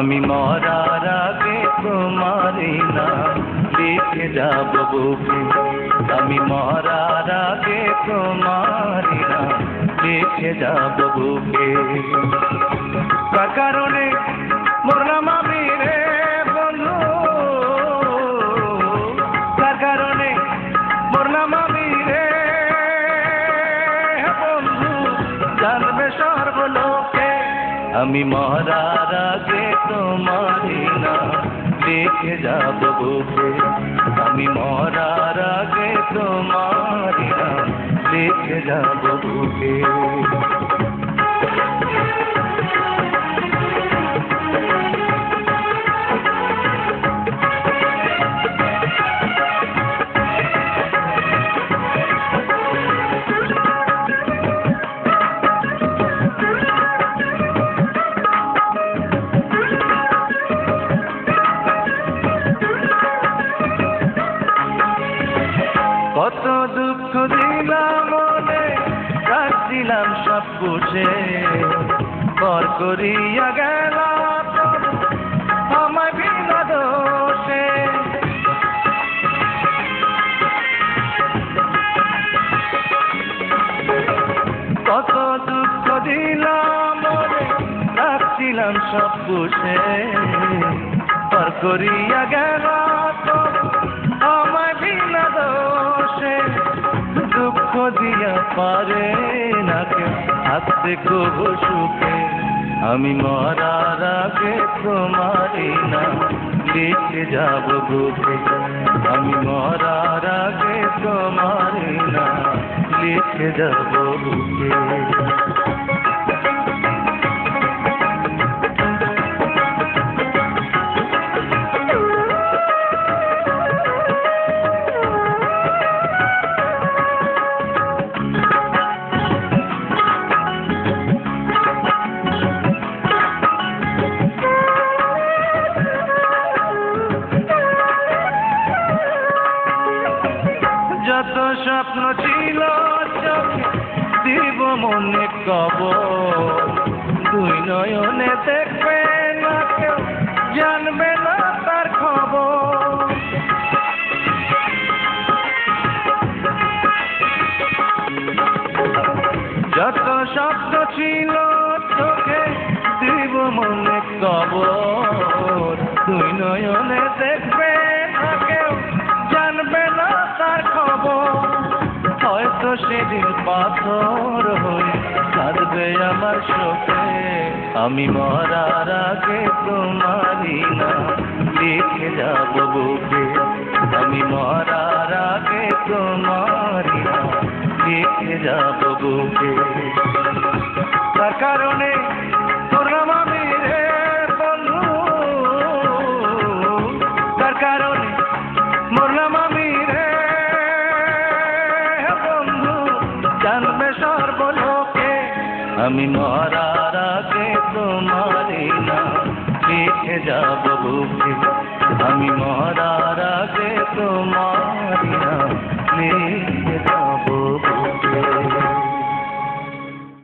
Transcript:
আমি মরার আগে তোমারই নাম লিখে যাব বুকে। আমি মরার আগে তোমারই নাম লিখে যাব বুকে। তার কারণে মরলাম আমি রে বন্ধু, তার কারণে মরলাম আমি রে বন্ধু, জানবে সর্বলোকে। আমি মরার আগে তোমারই নাম লিখে যাব বুকে। আমি মরার আগে তোমারই নাম লিখে যাব বুকে। কত দুঃখ দিলাম মনে, রাখছিলাম সব বুঝে, পর করিয়া গেলাম আমায় বিনা দোষে। কত দুঃখ দিলাম মনে, রাখছিলাম সব বুঝে, পর করিয়া গেলাম আমায় বিনা দোষে। দুঃখ দিয়া পারে না কেউ হাসতে কবু সুখে। আমি মরার আগে তোমারই নাম লিখে যাব বুকে। আমি মরার আগে তোমারই নাম লিখে যাব বুকে। যত স্বপ্ন ছিল চোখে দিব মনে কবর, দুই নয়নে দেখবে না কেউ, জানবে না তার খবর। যত স্বপ্ন ছিল চোখে দিব মনে কবর, দুই নয়নে দেখবে না কেউ, জানবে না তার খবর। হয়তো সেদিন পাথর হয়ে কাঁদবে আমার শোকে। আমি মরার আগে তোমারই নাম লিখে যাব বুকে। আমি মরার আগে তোমারই নাম লিখে যাব বুকে। তার কারণে মরলাম আমি রে বন্ধু, তার কারণে মরলাম আমি রে বন্ধু, জানবে সর্বলোকে। আমি মরার আগে তোমারই নাম লিখে যাব বুকে। আমি মরার আগে তোমারই